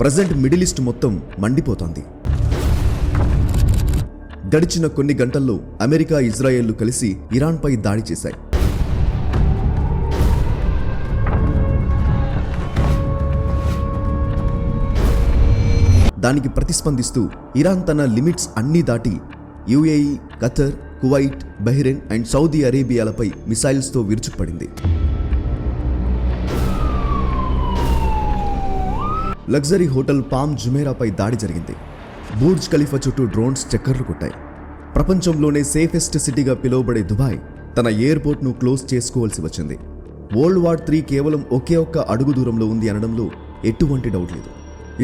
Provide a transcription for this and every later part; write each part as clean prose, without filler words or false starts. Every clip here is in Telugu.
ప్రజెంట్ మిడిల్ ఈస్ట్ మొత్తం మండిపోతోంది. గడిచిన కొన్ని గంటల్లో అమెరికా, ఇజ్రాయెల్లు కలిసి ఇరాన్పై దాడి చేశాయి. దానికి ప్రతిస్పందిస్తూ ఇరాన్ తన లిమిట్స్ అన్నీ దాటి UAE, Qatar, Kuwait, Bahrain and Saudi అరేబియాలపై మిసైల్స్తో విరుచుకుపడింది. లగ్జరీ హోటల్ పామ్ జుమేరాపై దాడి జరిగింది. బుర్జ్ ఖలీఫా చుట్టూ డ్రోన్స్ చక్కర్లు కొట్టాయి. ప్రపంచంలోనే సేఫెస్ట్ సిటీగా పిలువబడే దుబాయ్ తన ఎయిర్పోర్ట్ను క్లోజ్ చేసుకోవాల్సి వచ్చింది. వరల్డ్ వార్ III కేవలం ఒకే ఒక్క అడుగు దూరంలో ఉంది అనడంలో ఎటువంటి డౌట్ లేదు.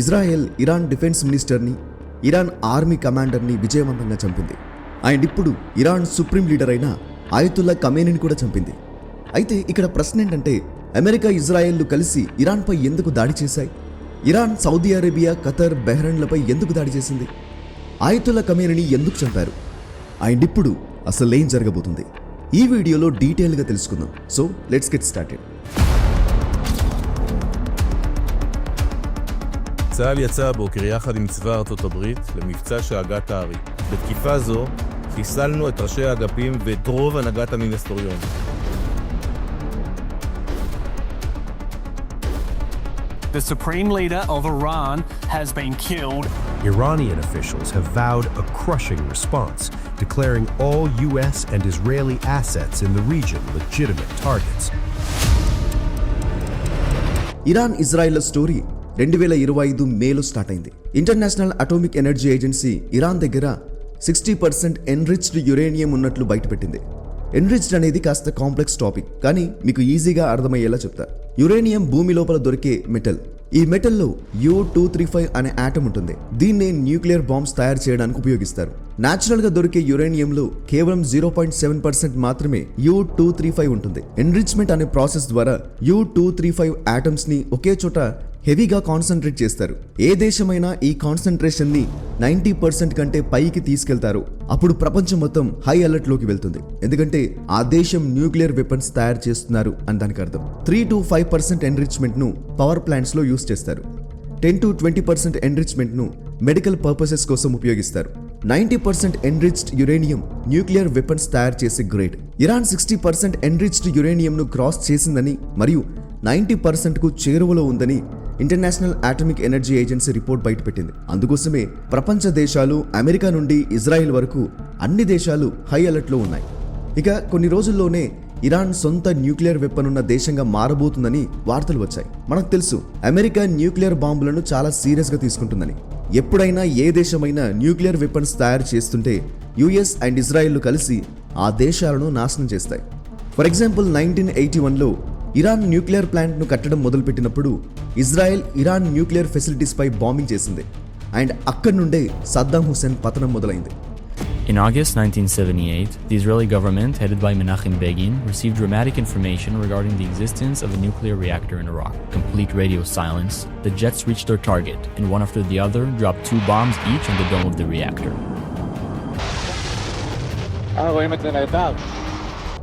ఇజ్రాయెల్ ఇరాన్ డిఫెన్స్ మినిస్టర్ని, ఇరాన్ ఆర్మీ కమాండర్ని విజయవంతంగా చంపింది. అండ్ ఇప్పుడు ఇరాన్ సుప్రీం లీడర్ అయిన ఆయతుల్లా ఖమేనీని కూడా చంపింది. అయితే ఇక్కడ ప్రశ్న ఏంటంటే, అమెరికా, ఇజ్రాయెల్లు కలిసి ఇరాన్పై ఎందుకు దాడి చేశాయి? ఇరాన్ సౌదీ అరేబియా, ఖతర్, బహ్రెయిన్లపై ఎందుకు దాడి చేసింది? ఆయతుల్లా ఖమేనీని ఎందుకు చంపారు? అండ్ ఇప్పుడు అసలేం జరగబోతుంది? ఈ వీడియోలో డీటెయిల్గా తెలుసుకుందాం. So let's get started. צה"ל יצא הבוקר יחד עם צבא ארצות הברית למבצע שאגת הארי. בתקיפה זו חיסלנו את ראשי האגפים ואת רוב הנהגת המיניסטריון. The supreme leader of Iran has been killed. Iranian officials have vowed a crushing response, declaring all US and Israeli assets in the region legitimate targets. Iran, Israel story 2025 మేలో స్టార్ట్ అయింది. International atomic energy agency Iran దగ్గర 60% ఎన్రిచ్డ్ యురేనియం ఉన్నట్లు బయటపెట్టింది. ఎన్రిచ్డ్ అనేది కాస్త కాంప్లెక్స్ టాపిక్, కానీ మీకు ఈజీగా అర్థమయ్యేలా చెప్తా. యురేనియం భూమి లోపల దొరికే మెటల్. ఈ మెటల్లో U-235 అనే ఆటం ఉంటుంది. దీన్నే న్యూక్లియర్ బాంబ్స్ తయారు చేయడానికి ఉపయోగిస్తారు. న్యాచురల్ గా దొరికే యురేనియంలో కేవలం 0.7% మాత్రమే U-235 ఉంటుంది. ఎన్రిచ్మెంట్ అనే ప్రాసెస్ ద్వారా U-235 ఆటమ్స్ ని ఒకే చోట హెవీగా కాన్సన్ట్రేట్ చేస్తారు. ఏ దేశమైనా ఈ కాన్సన్ట్రేషన్ ని 90% కంటే పైకి తీసుకెళ్తారు, అప్పుడు ప్రపంచం మొత్తం హై అలర్ట్ లోకి వెళ్తుంది. ఎందుకంటే ఆ దేశం న్యూక్లియర్ వెపన్స్ తయారు చేస్తున్నారు అని దానికి అర్థం. 3 to 5% ఎన్రిచ్మెంట్ ను పవర్ ప్లాంట్స్ లో యూస్ చేస్తారు. 10 to 20% ఎన్రిచ్మెంట్ ను మెడికల్ పర్పసెస్ కోసం ఉపయోగిస్తారు. 90% ఎన్రిచ్డ్ యురేనియం న్యూక్లియర్ వెపన్స్ తయారు చేసే గ్రేడ్. ఇరాన్ 60% ఎన్రిచ్డ్ యురేనియం ను క్రాస్ చేసిందని మరియు 90% కు చేరువలో ఉందని international atomic energy agency report బయటపెట్టింది. అందుకోసమే ప్రపంచ దేశాలు, అమెరికా నుండి ఇజ్రాయెల్ వరకు అన్ని దేశాలు హై అలర్ట్లో ఉన్నాయి. ఇక కొన్ని రోజుల్లోనే ఇరాన్ సొంత న్యూక్లియర్ వెపన్ ఉన్న దేశంగా మారబోతుందని వార్తలు వచ్చాయి. మనకు తెలుసు అమెరికా న్యూక్లియర్ బాంబులను చాలా సీరియస్గా తీసుకుంటుందని. ఎప్పుడైనా ఏ దేశమైనా న్యూక్లియర్ వెపన్స్ తయారు చేస్తుంటే యుఎస్ అండ్ ఇజ్రాయెల్లు కలిసి ఆ దేశాలను నాశనం చేస్తాయి. ఫర్ ఎగ్జాంపుల్ 1981లో ఇరాన్ న్యూక్లియర్ ప్లాంట్ను కట్టడం మొదలుపెట్టినప్పుడు ఇజ్రాయెల్ ఇరాన్ న్యూక్లియర్ ఫెసిలిటీస్ పై బాంబింగ్ చేసింది. అండ్ అక్కడి నుండే సద్దాం హుస్సేన్ పతనం మొదలైంది. In August 1978, the Israeli government, headed by Menachem Begin, received dramatic information regarding the existence of a nuclear reactor in Iraq. Complete radio silence. The jets reached their target, and one after the other dropped 2 bombs each on the dome of the reactor.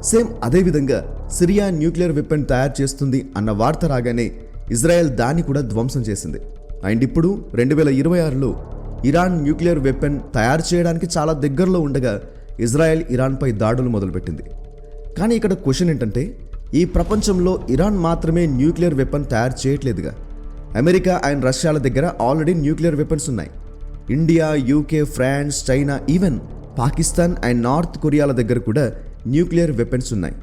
Same అదే విధంగా సిరియా న్యూక్లియర్ వెపన్ తయారు చేస్తుంది అన్న వార్త రాగానే ఇజ్రాయెల్ దాన్ని కూడా ధ్వంసం చేసింది. అండ్ ఇప్పుడు 2026లో ఇరాన్ న్యూక్లియర్ వెపన్ తయారు చేయడానికి చాలా దగ్గరలో ఉండగా ఇజ్రాయెల్ ఇరాన్పై దాడులు మొదలుపెట్టింది. కానీ ఇక్కడ క్వశ్చన్ ఏంటంటే, ఈ ప్రపంచంలో ఇరాన్ మాత్రమే న్యూక్లియర్ వెపన్ తయారు చేయట్లేదుగా. అమెరికా అండ్ రష్యాల దగ్గర ఆల్రెడీ న్యూక్లియర్ వెపన్స్ ఉన్నాయి. India, UK, France, China, even Pakistan and North కొరియాల దగ్గర కూడా న్యూక్లియర్ వెపన్స్ ఉన్నాయి.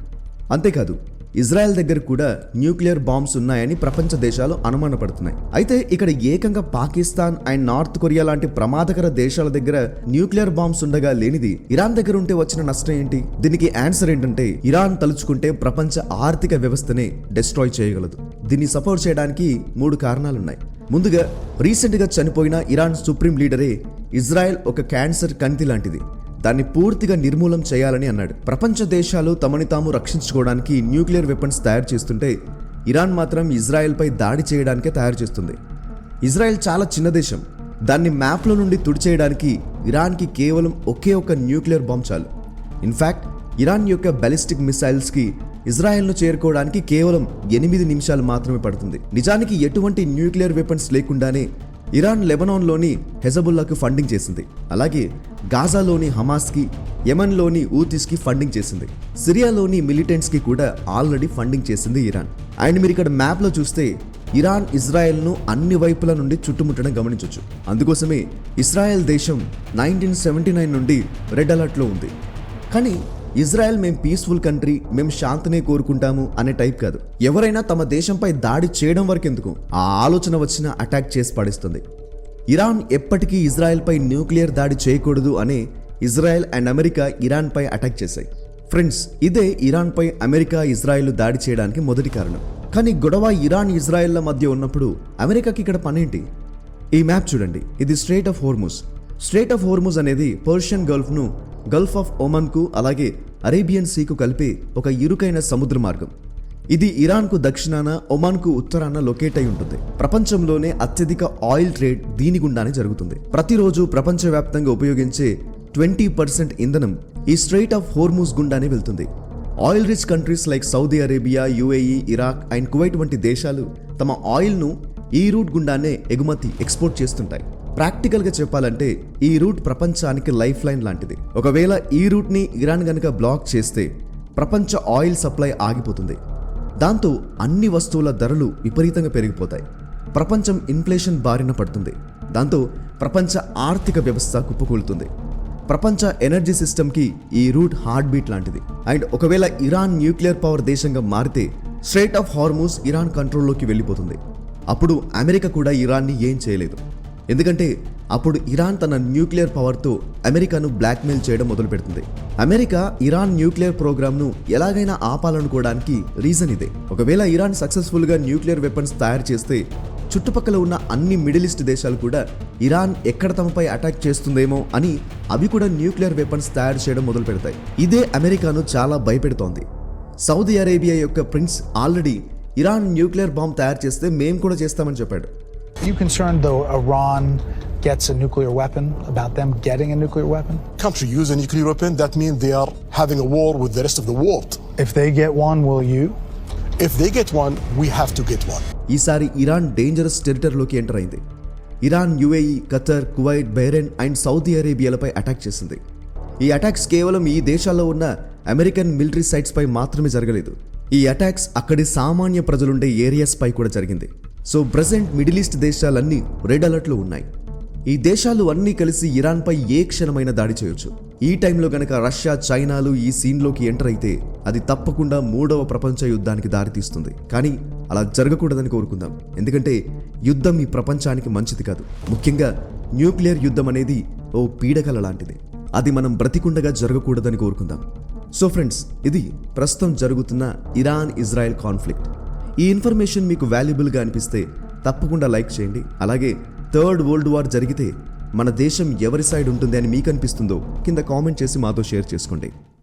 అంతేకాదు ఇజ్రాయెల్ దగ్గర కూడా న్యూక్లియర్ బాంబ్స్ ఉన్నాయని ప్రపంచ దేశాలు అనుమానపడుతున్నాయి. అయితే ఇక్కడ ఏకంగా పాకిస్తాన్ అండ్ నార్త్ కొరియా లాంటి ప్రమాదకర దేశాల దగ్గర న్యూక్లియర్ బాంబ్స్ ఉండగా లేనిది ఇరాన్ దగ్గర ఉంటే వచ్చిన నష్టం ఏంటి? దీనికి ఆన్సర్ ఏంటంటే, ఇరాన్ తలుచుకుంటే ప్రపంచ ఆర్థిక వ్యవస్థనే డిస్ట్రాయ్ చేయగలదు. దీన్ని సపోర్ట్ చేయడానికి 3 కారణాలున్నాయి. ముందుగా, రీసెంట్గా చనిపోయిన ఇరాన్ సుప్రీం లీడరే ఇజ్రాయెల్ ఒక క్యాన్సర్ కణితి లాంటిది, దాన్ని పూర్తిగా నిర్మూలం చేయాలని అన్నాడు. ప్రపంచ దేశాలు తమని తాము రక్షించుకోవడానికి న్యూక్లియర్ వెపన్స్ తయారు చేస్తుంటే ఇరాన్ మాత్రం ఇజ్రాయెల్పై దాడి చేయడానికే తయారు చేస్తుంది. ఇజ్రాయెల్ చాలా చిన్న దేశం. దాన్ని మ్యాప్లో నుండి తుడిచేయడానికి ఇరాన్కి కేవలం ఒకే ఒక న్యూక్లియర్ బాంబ్ చాలు. ఇన్ఫ్యాక్ట్ ఇరాన్ యొక్క బాలిస్టిక్ మిసైల్స్కి ఇజ్రాయెల్ను చేరుకోవడానికి కేవలం 8 నిమిషాలు మాత్రమే పడుతుంది. నిజానికి ఎటువంటి న్యూక్లియర్ వెపన్స్ లేకుండానే ఇరాన్ లెబనాన్లోని హెజబుల్లాకు ఫండింగ్ చేసింది. అలాగే గాజాలోని హమాస్కి, యెమెన్లోని ఊతిస్కి ఫండింగ్ చేసింది. సిరియాలోని మిలిటెంట్స్కి కూడా ఆల్రెడీ ఫండింగ్ చేసింది ఇరాన్. అండ్ మీరు ఇక్కడ మ్యాప్లో చూస్తే ఇరాన్ ఇజ్రాయెల్ను అన్ని వైపుల నుండి చుట్టుముట్టడం గమనించవచ్చు. అందుకోసమే ఇజ్రాయెల్ దేశం 1979 నుండి రెడ్ అలర్ట్లో ఉంది. కానీ ఇజ్రాయెల్ మేం పీస్ఫుల్ కంట్రీ, మేము శాంతినే కోరుకుంటాము అనే టైప్ కాదు. ఎవరైనా తమ దేశంపై దాడి చేయడం వరకు ఎందుకు, ఆ ఆలోచన వచ్చినా అటాక్ చేసి పడేస్తుంది. ఇరాన్ ఎప్పటికీ ఇజ్రాయెల్పై న్యూక్లియర్ దాడి చేయకూడదు అనే ఇజ్రాయెల్ అండ్ అమెరికా ఇరాన్పై అటాక్ చేశాయి. ఫ్రెండ్స్, ఇదే ఇరాన్పై అమెరికా, ఇజ్రాయెల్ దాడి చేయడానికి మొదటి కారణం. కానీ గొడవ ఇరాన్, ఇజ్రాయెల్ల మధ్య ఉన్నప్పుడు అమెరికాకి ఇక్కడ పనేంటి? ఈ మ్యాప్ చూడండి, ఇది strait of Hormuz. Strait of Hormuz అనేది పర్షియన్ గల్ఫ్ను గల్ఫ్ ఆఫ్ ఒమన్కు అలాగే అరేబియన్ సీకు కలిపే ఒక ఇరుకైన సముద్ర మార్గం. ఇది ఇరాన్కు దక్షిణాన, ఒమాన్కు ఉత్తరాన లొకేట్ అయి ఉంటుంది. ప్రపంచంలోనే అత్యధిక ఆయిల్ ట్రేడ్ దీని గుండానే జరుగుతుంది. ప్రతిరోజు ప్రపంచవ్యాప్తంగా ఉపయోగించే 20% ఇంధనం ఈ స్ట్రెయిట్ ఆఫ్ హోర్ముజ్ గుండానే వెళ్తుంది. Oil rich countries like Saudi Arabia, UAE, Iraq and Kuwait వంటి దేశాలు తమ ఆయిల్ను ఈ రూట్ గుండానే ఎక్స్పోర్ట్ చేస్తుంటాయి. ప్రాక్టికల్గా చెప్పాలంటే ఈ రూట్ ప్రపంచానికి లైఫ్ లైన్ లాంటిది. ఒకవేళ ఈ రూట్ని ఇరాన్ గనుక బ్లాక్ చేస్తే ప్రపంచ ఆయిల్ సప్లై ఆగిపోతుంది. దాంతో అన్ని వస్తువుల ధరలు విపరీతంగా పెరిగిపోతాయి. ప్రపంచం ఇన్ఫ్లేషన్ బారిన పడుతుంది. దాంతో ప్రపంచ ఆర్థిక వ్యవస్థ కుప్పకూలుతుంది. ప్రపంచ ఎనర్జీ సిస్టమ్కి ఈ రూట్ హార్ట్ బీట్ లాంటిది. అండ్ ఒకవేళ ఇరాన్ న్యూక్లియర్ పవర్ దేశంగా మారితే స్ట్రెయిట్ ఆఫ్ హార్ముజ్ ఇరాన్ కంట్రోల్లోకి వెళ్ళిపోతుంది. అప్పుడు అమెరికా కూడా ఇరాన్ని ఏం చేయలేదు. ఎందుకంటే అప్పుడు ఇరాన్ తన న్యూక్లియర్ పవర్తో అమెరికాను బ్లాక్మెయిల్ చేయడం మొదలు పెడుతుంది. అమెరికా ఇరాన్ న్యూక్లియర్ ప్రోగ్రామ్ను ఎలాగైనా ఆపాలనుకోవడానికి రీజన్ ఇదే. ఒకవేళ ఇరాన్ సక్సెస్ఫుల్గా న్యూక్లియర్ వెపన్స్ తయారు చేస్తే చుట్టుపక్కల ఉన్న అన్ని మిడిల్ ఈస్ట్ దేశాలు కూడా ఇరాన్ ఎక్కడ తమపై అటాక్ చేస్తుందేమో అని అవి కూడా న్యూక్లియర్ వెపన్స్ తయారు చేయడం మొదలు పెడతాయి. ఇదే అమెరికాను చాలా భయపెడుతోంది. సౌదీ అరేబియా యొక్క prince already Iran nuclear bomb తయారు చేస్తే మేము కూడా చేస్తామని చెప్పాడు. Are you concerned, though, Iran gets a nuclear weapon, about them getting a nuclear weapon? Country use a nuclear weapon, that means they are having a war with the rest of the world. If they get one, will you? If they get one, we have to get one. ఈసారి ఇరాన్ డేంజరస్ టెరిటరీలోకి ఎంటర్ అయింది. Iran UAE, Qatar, Kuwait, Bahrain and Saudi అరేబియాలపై అటాక్ చేసింది. ఈ అటాక్స్ కేవలం ఈ దేశాల్లో ఉన్న అమెరికన్ మిలిటరీ సైట్స్ పై మాత్రమే జరగలేదు. ఈ అటాక్స్ అక్కడి సామాన్య ప్రజలుండే ఏరియాస్ పై కూడా జరిగింది. సో ప్రెసెంట్ మిడిల్ ఈస్ట్ దేశాలన్నీ రెడ్ అలర్ట్లో ఉన్నాయి. ఈ దేశాలు అన్నీ కలిసి ఇరాన్పై ఏ క్షణమైన దాడి చేయొచ్చు. ఈ టైంలో గనక రష్యా, చైనాలు ఈ సీన్లోకి ఎంటర్ అయితే అది తప్పకుండా 3వ ప్రపంచ యుద్ధానికి దారితీస్తుంది. కానీ అలా జరగకూడదని కోరుకుందాం. ఎందుకంటే యుద్ధం ఈ ప్రపంచానికి మంచిది కాదు. ముఖ్యంగా న్యూక్లియర్ యుద్ధం అనేది ఓ పీడకల లాంటిది. అది మనం బ్రతికుండగా జరగకూడదని కోరుకుందాం. సో ఫ్రెండ్స్, ఇది ప్రస్తుతం జరుగుతున్న ఇరాన్ ఇజ్రాయెల్ కాన్ఫ్లిక్ట్. ఈ ఇన్ఫర్మేషన్ మీకు వాల్యుబుల్గా అనిపిస్తే తప్పకుండా లైక్ చేయండి. అలాగే థర్డ్ వరల్డ్ వార్ జరిగితే మన దేశం ఎవరి సైడ్ ఉంటుంది అని మీకు అనిపిస్తుందో కింద కామెంట్ చేసి మాతో షేర్ చేసుకోండి.